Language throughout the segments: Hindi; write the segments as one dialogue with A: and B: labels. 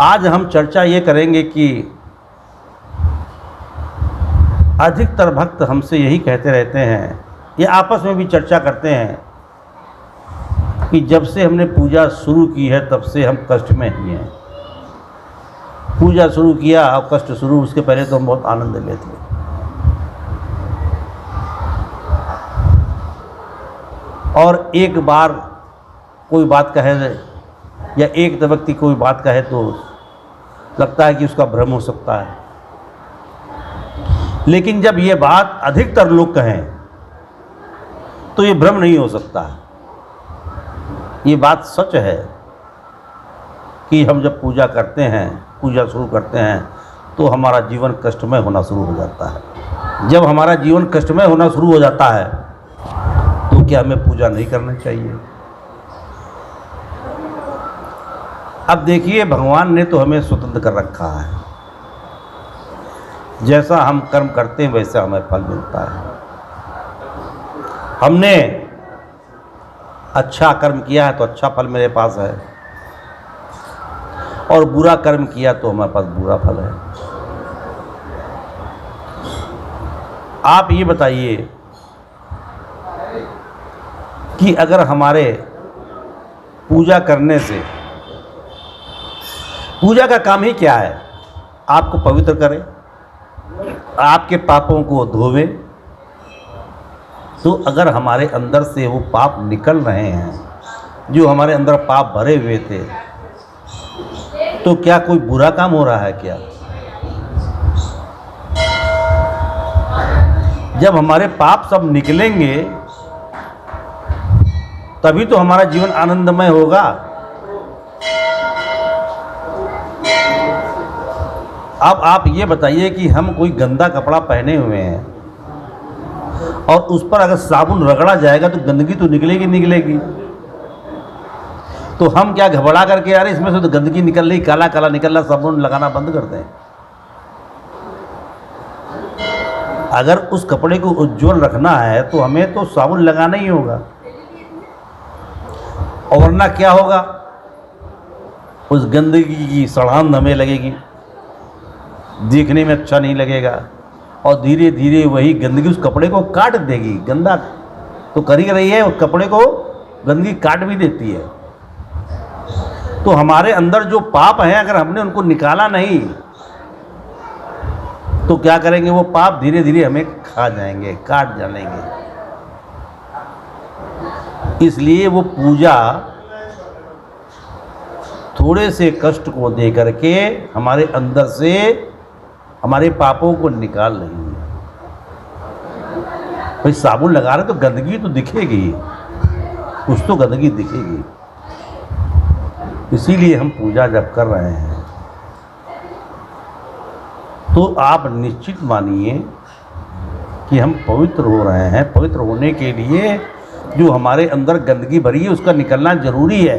A: आज हम चर्चा ये करेंगे कि अधिकतर भक्त हमसे यही कहते रहते हैं, ये आपस में भी चर्चा करते हैं कि जब से हमने पूजा शुरू की है तब से हम कष्ट में ही हैं। पूजा शुरू किया और कष्ट शुरू, उसके पहले तो हम बहुत आनंद लेते थे। और एक बार कोई बात कहे या एक व्यक्ति कोई बात कहे तो लगता है कि उसका भ्रम हो सकता है, लेकिन जब ये बात अधिकतर लोग कहें तो ये भ्रम नहीं हो सकता। ये बात सच है कि हम जब पूजा करते हैं, पूजा शुरू करते हैं तो हमारा जीवन कष्टमय होना शुरू हो जाता है। जब हमारा जीवन कष्टमय होना शुरू हो जाता है तो क्या हमें पूजा नहीं करनी चाहिए? अब देखिए, भगवान ने तो हमें स्वतंत्र कर रखा है। जैसा हम कर्म करते हैं वैसा हमें फल मिलता है। हमने अच्छा कर्म किया है तो अच्छा फल मेरे पास है, और बुरा कर्म किया तो हमारे पास बुरा फल है। आप ये बताइए कि अगर हमारे पूजा करने से, पूजा का काम ही क्या है? आपको पवित्र करे, आपके पापों को धोवे। तो अगर हमारे अंदर से वो पाप निकल रहे हैं, जो हमारे अंदर पाप भरे हुए थे, तो क्या कोई बुरा काम हो रहा है क्या? जब हमारे पाप सब निकलेंगे तभी तो हमारा जीवन आनंदमय होगा। अब आप ये बताइए कि हम कोई गंदा कपड़ा पहने हुए हैं और उस पर अगर साबुन रगड़ा जाएगा तो गंदगी तो निकलेगी निकलेगी। तो हम क्या घबरा करके, यार इसमें से तो गंदगी निकल रही, काला काला निकल रहा, साबुन लगाना बंद कर दें? अगर उस कपड़े को उज्ज्वल रखना है तो हमें तो साबुन लगाना ही होगा, और वरना क्या होगा? उस गंदगी की सड़ान हमें लगेगी, देखने में अच्छा नहीं लगेगा, और धीरे धीरे वही गंदगी उस कपड़े को काट देगी। गंदा तो कर ही रही है, उस कपड़े को गंदगी काट भी देती है। तो हमारे अंदर जो पाप हैं, अगर हमने उनको निकाला नहीं तो क्या करेंगे? वो पाप धीरे धीरे हमें खा जाएंगे, काट जाएंगे। इसलिए वो पूजा थोड़े से कष्ट को दे करके हमारे अंदर से हमारे पापों को निकाल रही है। भाई साबुन लगा रहे तो गंदगी तो दिखेगी, कुछ तो गंदगी दिखेगी। इसीलिए हम पूजा जब कर रहे हैं तो आप निश्चित मानिए कि हम पवित्र हो रहे हैं। पवित्र होने के लिए जो हमारे अंदर गंदगी भरी है उसका निकलना जरूरी है।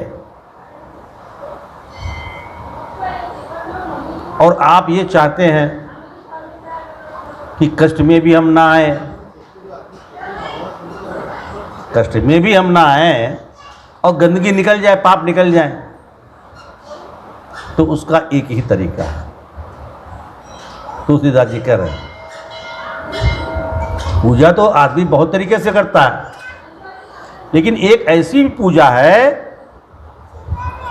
A: और आप ये चाहते हैं कि कष्ट में भी हम ना आए, कष्ट में भी हम ना आए और गंदगी निकल जाए, पाप निकल जाए, तो उसका एक ही तरीका है। तुलसीदास जी कह रहे हैं पूजा तो आदमी बहुत तरीके से करता है, लेकिन एक ऐसी पूजा है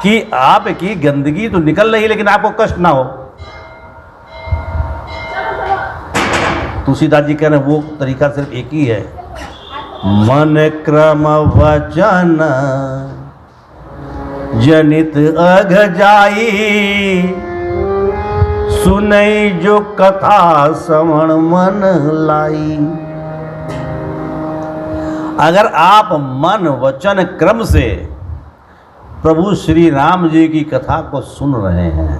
A: कि आपकी गंदगी तो निकल रही लेकिन आपको कष्ट ना हो। तुलसीदास जी कह रहे हैं वो तरीका सिर्फ एक ही है, मन क्रम वचन जनित अघ जाई, सुनई जो कथा श्रवण मन लाई। अगर आप मन वचन क्रम से प्रभु श्री राम जी की कथा को सुन रहे हैं,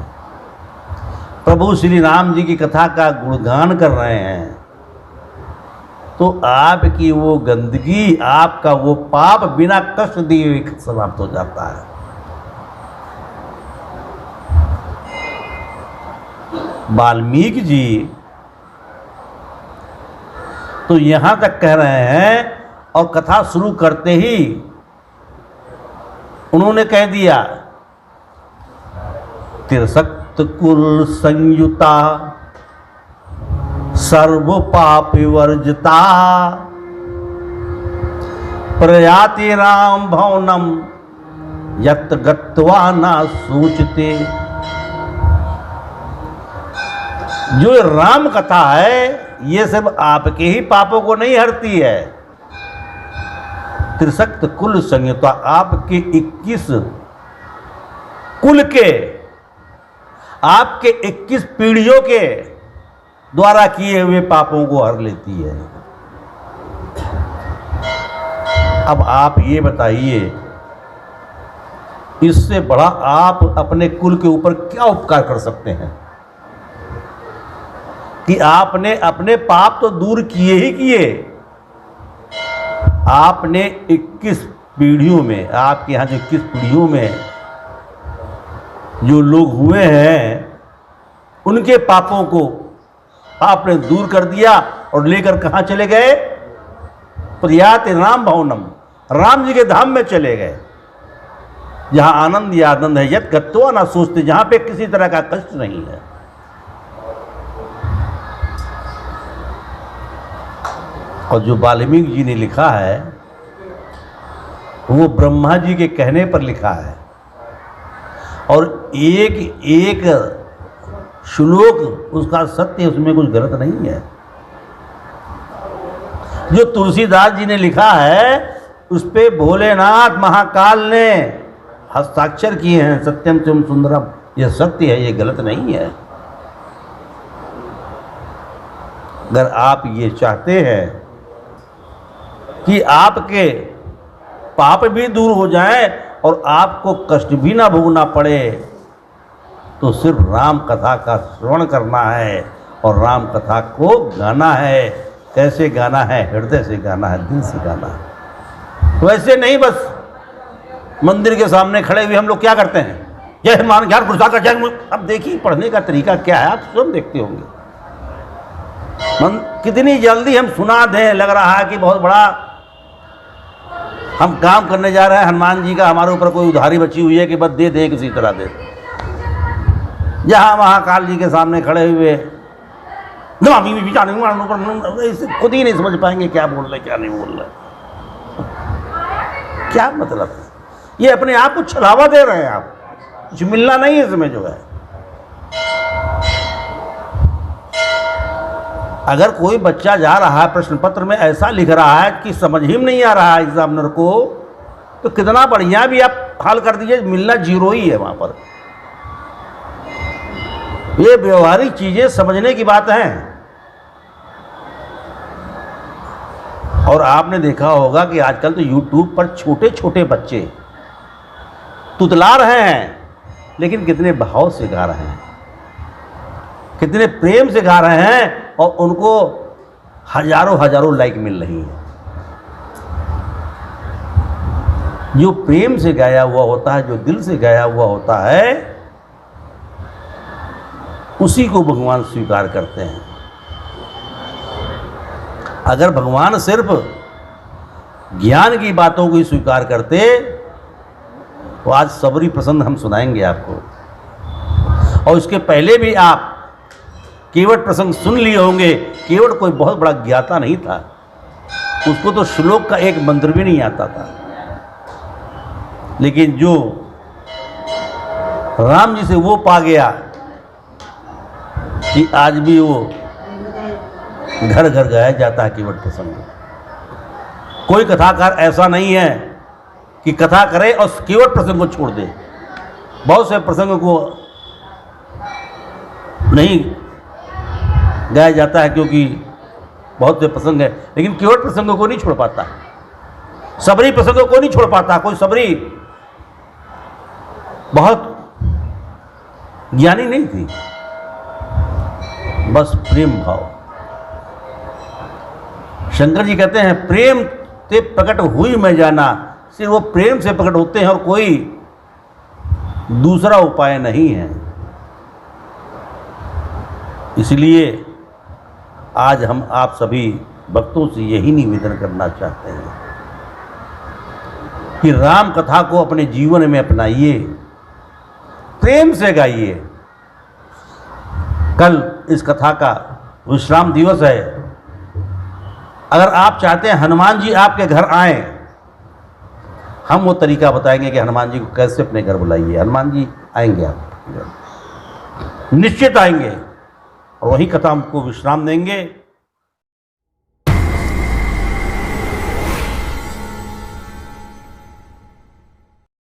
A: प्रभु श्री राम जी की कथा का गुणगान कर रहे हैं, तो आपकी वो गंदगी, आपका वो पाप बिना कष्ट दिए समाप्त हो जाता है। वाल्मीकि जी तो यहाँ तक कह रहे हैं, और कथा शुरू करते ही उन्होंने कह दिया त्रिसक्त कुल संयुता सर्व पाप वर्जिता प्रयाति राम भवनम यत गत्वा न सूचते। जो राम कथा है ये सिर्फ आपके ही पापों को नहीं हरती है। त्रिसक्त कुल संयुता, आपके 21 कुल के, आपके 21 पीढ़ियों के द्वारा किए हुए पापों को हर लेती है। अब आप ये बताइए, इससे बड़ा आप अपने कुल के ऊपर क्या उपकार कर सकते हैं कि आपने अपने पाप तो दूर किए ही किए, आपने 21 पीढ़ियों में, आपके यहाँ जो 21 पीढ़ियों में जो लोग हुए हैं उनके पापों को आपने दूर कर दिया और लेकर कहाँ चले गए? प्रयाति राम भवनम, राम जी के धाम में चले गए, जहाँ आनंद ही आनंद है, यत गत्वा ना सोचते, जहाँ पे किसी तरह का कष्ट नहीं है। और जो वाल्मीकि जी ने लिखा है वो ब्रह्मा जी के कहने पर लिखा है, और एक एक श्लोक उसका सत्य, उसमें कुछ गलत नहीं है। जो तुलसीदास जी ने लिखा है उस पे भोलेनाथ महाकाल ने हस्ताक्षर किए हैं, सत्यम चिम सुंदरम, ये सत्य है, ये गलत नहीं है। अगर आप ये चाहते हैं कि आपके पाप भी दूर हो जाएं और आपको कष्ट भी ना भोगना पड़े, तो सिर्फ राम कथा का श्रवण करना है और राम कथा को गाना है। कैसे गाना है? हृदय से गाना है, दिल से गाना है। तो ऐसे नहीं बस मंदिर के सामने खड़े हुए हम लोग क्या करते हैं, जय हनुमान ज्ञान गुरु सागर जय। अब देखिए पढ़ने का तरीका क्या है, आप स्वयं देखते होंगे। कितनी जल्दी हम सुना दें, लग रहा है कि बहुत बड़ा हम काम करने जा रहे हैं, हनुमान जी का हमारे ऊपर कोई उधारी बची हुई है कि बस दे दे, किसी तरह दे। जहाँ महाकाल जी के सामने खड़े हुए खुद ही नहीं समझ पाएंगे क्या बोल रहे क्या नहीं बोल रहे, क्या मतलब है? ये अपने आप को छलावा दे रहे हैं, आप कुछ मिलना नहीं है इसमें। जो है अगर कोई बच्चा जा रहा है प्रश्न पत्र में ऐसा लिख रहा है कि समझ ही नहीं आ रहा है एग्जामिनर को, तो कितना बढ़िया भी आप हल कर दीजिए, मिलना जीरो ही है वहां पर। ये व्यवहारिक चीजें समझने की बात है। और आपने देखा होगा कि आजकल तो YouTube पर छोटे छोटे बच्चे तुतला रहे हैं, लेकिन कितने भाव से गा रहे हैं, कितने प्रेम से गा रहे हैं, और उनको हजारों हजारों लाइक मिल रही है। जो प्रेम से गाया हुआ होता है, जो दिल से गाया हुआ होता है, उसी को भगवान स्वीकार करते हैं। अगर भगवान सिर्फ ज्ञान की बातों को ही स्वीकार करते तो आज सबरी प्रसंग हम सुनाएंगे आपको, और इसके पहले भी आप केवट प्रसंग सुन लिए होंगे। केवट कोई बहुत बड़ा ज्ञाता नहीं था, उसको तो श्लोक का एक मंत्र भी नहीं आता था, लेकिन जो राम जी से वो पा गया कि आज भी वो घर घर गाया जाता है केवट प्रसंग। कोई कथाकार ऐसा नहीं है कि कथा करे और केवट प्रसंग को छोड़ दे। बहुत से प्रसंगों को नहीं गाया जाता है क्योंकि बहुत से प्रसंग है, लेकिन केवट प्रसंगों को नहीं छोड़ पाता, सबरी प्रसंगों को नहीं छोड़ पाता। कोई सबरी बहुत ज्ञानी नहीं थी, बस प्रेम भाव। शंकर जी कहते हैं प्रेम ते प्रकट हुई मैं जाना, सिर्फ वो प्रेम से प्रकट होते हैं और कोई दूसरा उपाय नहीं है। इसलिए आज हम आप सभी भक्तों से यही निवेदन करना चाहते हैं कि राम कथा को अपने जीवन में अपनाइए। प्रेम से गाइए। कल इस कथा का विश्राम दिवस है। अगर आप चाहते हैं हनुमान जी आपके घर आए, हम वो तरीका बताएंगे कि हनुमान जी को कैसे अपने घर बुलाइए। हनुमान जी आएंगे, आप निश्चित आएंगे और वही कथा हमको विश्राम देंगे।